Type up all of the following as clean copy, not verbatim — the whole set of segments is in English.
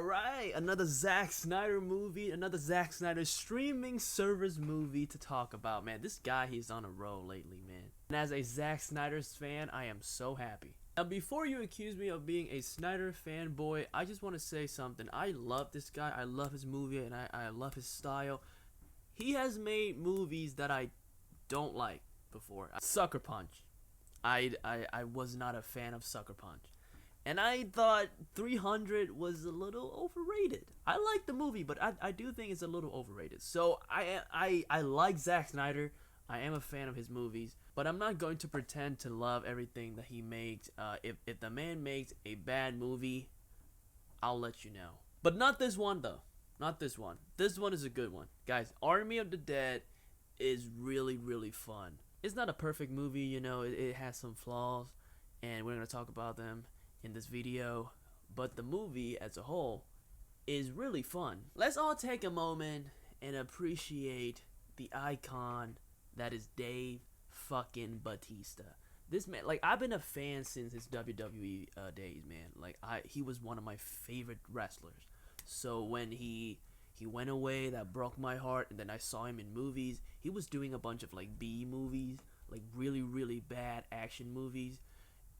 Alright, another Zack Snyder movie, another Zack Snyder streaming service movie to talk about, man. This guy, he's on a roll lately, man. And as a Zack Snyder's fan, I am so happy. Now, before you accuse me of being a Snyder fanboy, I just want to say something. I love this guy, I love his movie, and I love his style. He has made movies that I don't like before. Sucker Punch. I was not a fan of Sucker Punch. And I thought 300 was a little overrated. I like the movie, but I do think it's a little overrated. So I like Zack Snyder. I am a fan of his movies, but I'm not going to pretend to love everything that he makes. If the man makes a bad movie, I'll let you know. But not this one, though. Not this one. This one is a good one. Guys, Army of the Dead is really, really fun. It's not a perfect movie, you know. It has some flaws, and we're going to talk about them in this video, but the movie as a whole is really fun. Let's all take a moment and appreciate the icon that is Dave fucking Bautista. This man, like, I've been a fan since his WWE days, man. Like, he was one of my favorite wrestlers. So when he went away, that broke my heart. And then I saw him in movies. He was doing a bunch of like B movies, like really, really bad action movies.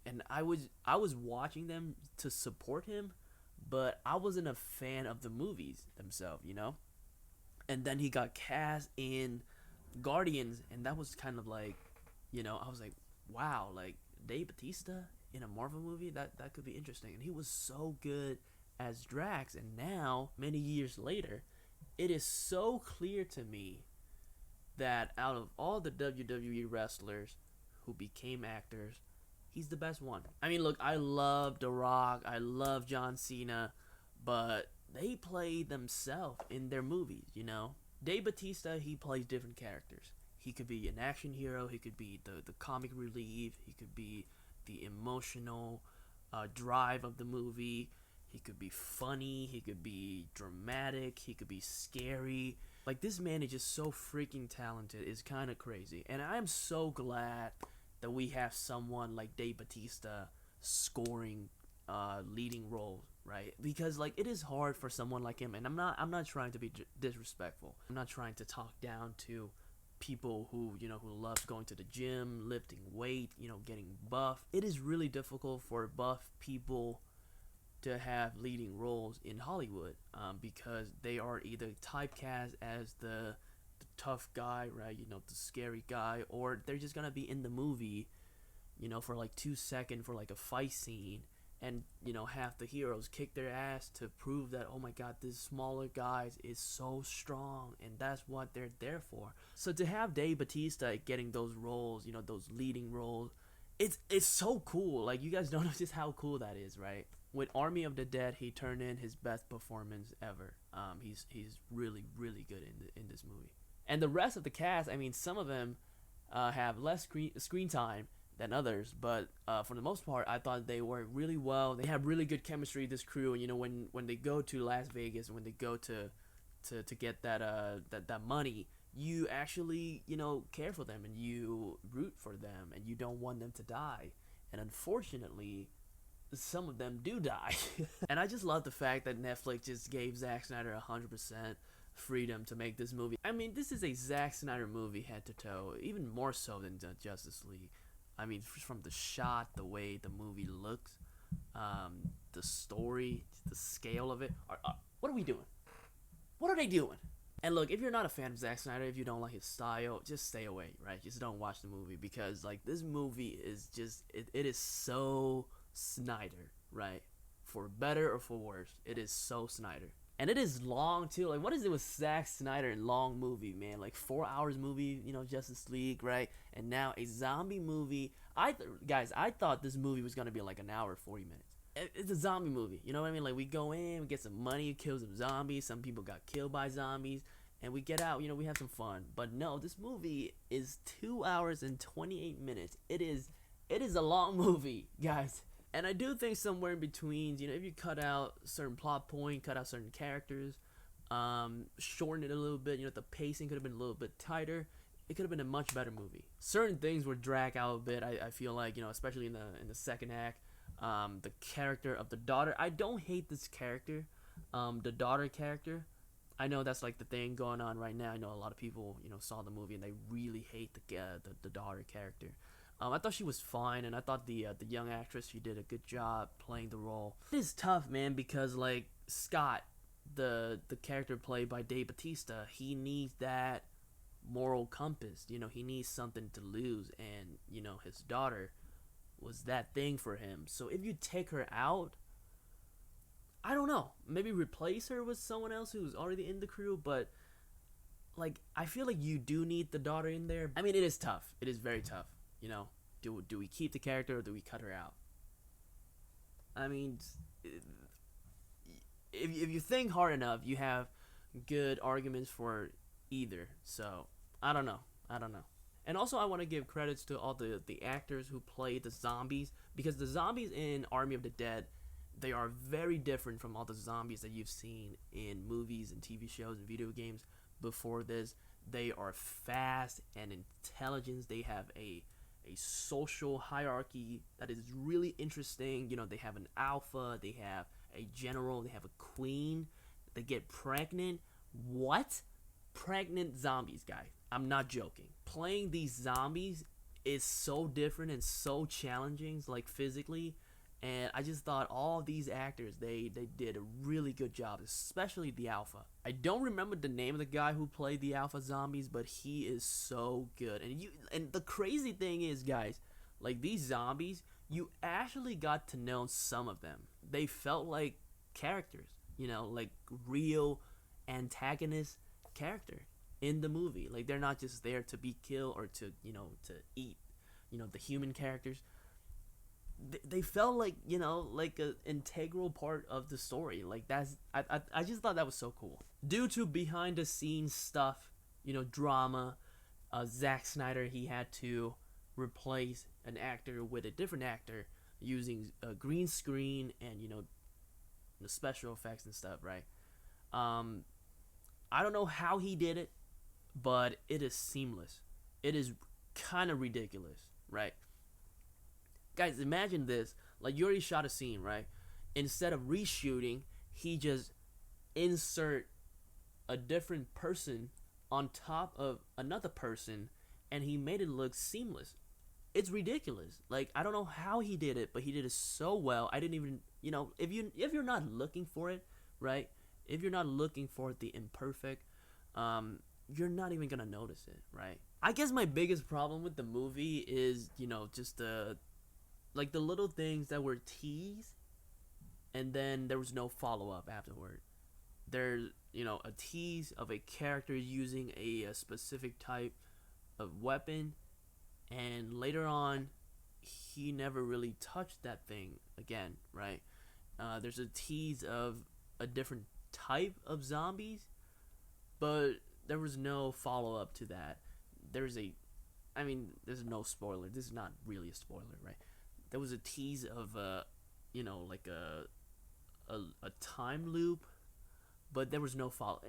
And I was watching them to support him, but I wasn't a fan of the movies themselves, you know? And then he got cast in Guardians, and that was kind of like, you know, I was like, wow, like Dave Bautista in a Marvel movie, that could be interesting. And he was so good as Drax, and now, many years later, it is so clear to me that out of all the WWE wrestlers who became actors, he's the best one. I mean, look, I love The Rock, I love John Cena, but they play themselves in their movies, you know? Dave Bautista, he plays different characters. He could be an action hero, he could be the comic relief, he could be the emotional drive of the movie, he could be funny, he could be dramatic, he could be scary. Like, this man is just so freaking talented, it's kind of crazy. And I'm so glad that we have someone like Dave Bautista scoring leading roles, right? Because like it is hard for someone like him, and I'm not trying to be disrespectful. I'm not trying to talk down to people who, you know, who loves going to the gym, lifting weight, you know, getting buff. It is really difficult for buff people to have leading roles in Hollywood because they are either typecast as the tough guy, right, you know, the scary guy, or they're just gonna be in the movie, you know, for like 2 seconds for like a fight scene, and you know, half the heroes kick their ass to prove that, oh my god, this smaller guys is so strong, and that's what they're there for. So to have Dave Bautista getting those roles, you know, those leading roles, it's so cool. Like, you guys don't know just how cool that is, right? With Army of the Dead, he turned in his best performance ever. He's really, really good in this movie. And the rest of the cast, I mean, some of them have less screen time than others, but for the most part, I thought they work really well. They have really good chemistry, this crew. And you know, when they go to Las Vegas, when they go to get that money, you actually, you know, care for them and you root for them and you don't want them to die. And unfortunately, some of them do die. And I just love the fact that Netflix just gave Zack Snyder 100% freedom to make this movie. I mean, this is a Zack Snyder movie head to toe, even more so than Justice League. I mean, from the shot, the way the movie looks, the story, the scale of it. What are we doing? What are they doing? And look, if you're not a fan of Zack Snyder, if you don't like his style, just stay away, right? Just don't watch the movie, because like this movie is just, it is so Snyder, right? For better or for worse, it is so Snyder. And it is long too. Like, what is it with Zack Snyder and long movie, man? Like 4 hours movie, you know, Justice League, right? And now a zombie movie. Guys, I thought this movie was gonna be like an hour 40 minutes. It's a zombie movie, you know what I mean? Like, we go in, we get some money, kill some zombies. Some people got killed by zombies, and we get out. You know, we have some fun. But no, this movie is 2 hours and 28 minutes. It is a long movie, guys. And I do think somewhere in between, you know, if you cut out certain plot point, cut out certain characters, shorten it a little bit, you know, the pacing could have been a little bit tighter, it could have been a much better movie. Certain things were dragged out a bit, I feel like, you know, especially in the second act. The character of the daughter, I don't hate this character. The daughter character, I know that's like the thing going on right now. I know a lot of people, saw the movie and they really hate the daughter character. I thought she was fine, and I thought the young actress, she did a good job playing the role. It is tough, man, because like Scott, the character played by Bautista, he needs that moral compass. He needs something to lose, and his daughter was that thing for him. So if you take her out, I don't know, maybe replace her with someone else who's already in the crew, but like I feel like you do need the daughter in there. I mean, it is tough. It is very tough. Do we keep the character or do we cut her out? I mean, if you think hard enough, you have good arguments for either. So I don't know. And also, I want to give credits to all the actors who played the zombies, because the zombies in Army of the Dead, they are very different from all the zombies that you've seen in movies and TV shows and video games before this. They are fast and intelligent. They have a social hierarchy that is really interesting. They have an alpha, they have a general, they have a queen, they get pregnant. What? Pregnant zombies, guys. I'm not joking. Playing these zombies is so different and so challenging, like physically. And I just thought all these actors, they did a really good job, especially the alpha. I don't remember the name of the guy who played the alpha zombies, but he is so good. And the crazy thing is, guys, like these zombies, you actually got to know some of them. They felt like characters, like real antagonist character in the movie. Like they're not just there to be killed or to eat, the human characters. They felt like like an integral part of the story. Like I just thought that was so cool. Due to behind the scenes stuff, drama, Zack Snyder, he had to replace an actor with a different actor using a green screen and the special effects and stuff, right? I don't know how he did it, but it is seamless. It is kind of ridiculous, right? Guys, imagine this. Like, you already shot a scene, right? Instead of reshooting, he just insert a different person on top of another person, and he made it look seamless. It's ridiculous. Like, I don't know how he did it, but he did it so well. I didn't even, if you're not looking for it, right? If you're not looking for the imperfect, you're not even gonna notice it, right? I guess my biggest problem with the movie is, just the little things that were teased, and then there was no follow-up afterward. There's, a tease of a character using a specific type of weapon, and later on, he never really touched that thing again, right? There's a tease of a different type of zombies, but there was no follow-up to that. There's no spoiler. This is not really a spoiler, right? There was a tease of like a time loop, but there was no follow.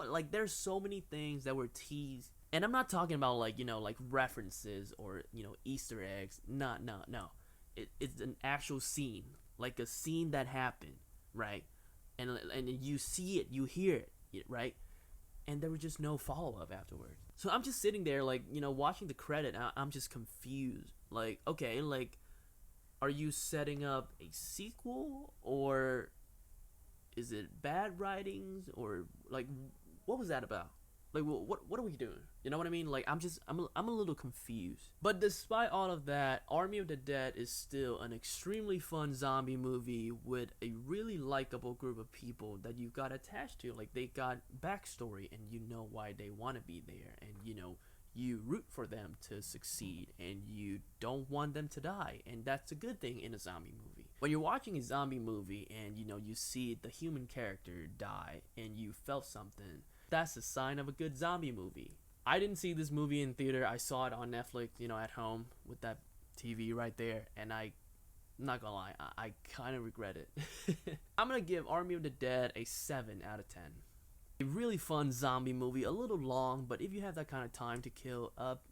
Like there's so many things that were teased, and I'm not talking about like like references or Easter eggs. No. It's an actual scene, like a scene that happened, right? And you see it, you hear it, right? And there was just no follow up afterwards. So I'm just sitting there, like watching the credit. I'm just confused. Like, okay, like, are you setting up a sequel, or is it bad writings, or like what was that about? Like what are we doing? You know what I mean? Like I'm a little confused. But despite all of that, Army of the Dead is still an extremely fun zombie movie with a really likable group of people that you got attached to. Like they got backstory, and you know why they want to be there, and you root for them to succeed, and you don't want them to die, and that's a good thing in a zombie movie. When you're watching a zombie movie and you see the human character die and you felt something, that's a sign of a good zombie movie. I didn't see this movie in theater. I saw it on Netflix, at home with that TV right there, and I'm not gonna lie, I kind of regret it. I'm gonna give Army of the Dead a 7 out of 10. A really fun zombie movie, a little long, but if you have that kind of time to kill up,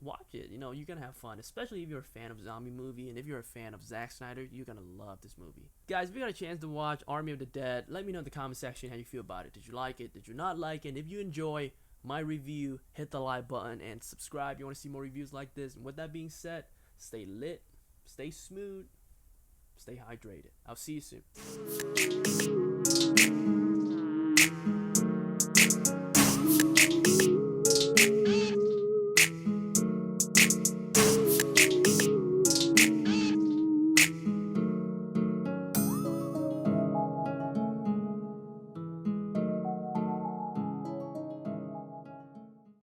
watch it. You know, you're gonna have fun, especially if you're a fan of zombie movie, and if you're a fan of Zack Snyder, you're gonna love this movie. Guys, if you got a chance to watch Army of the Dead, let me know in the comment section how you feel about it. Did you like it? Did you not like it? And if you enjoy my review, hit the like button and subscribe. You want to see more reviews like this. And with that being said, stay lit, stay smooth, stay hydrated. I'll see you soon.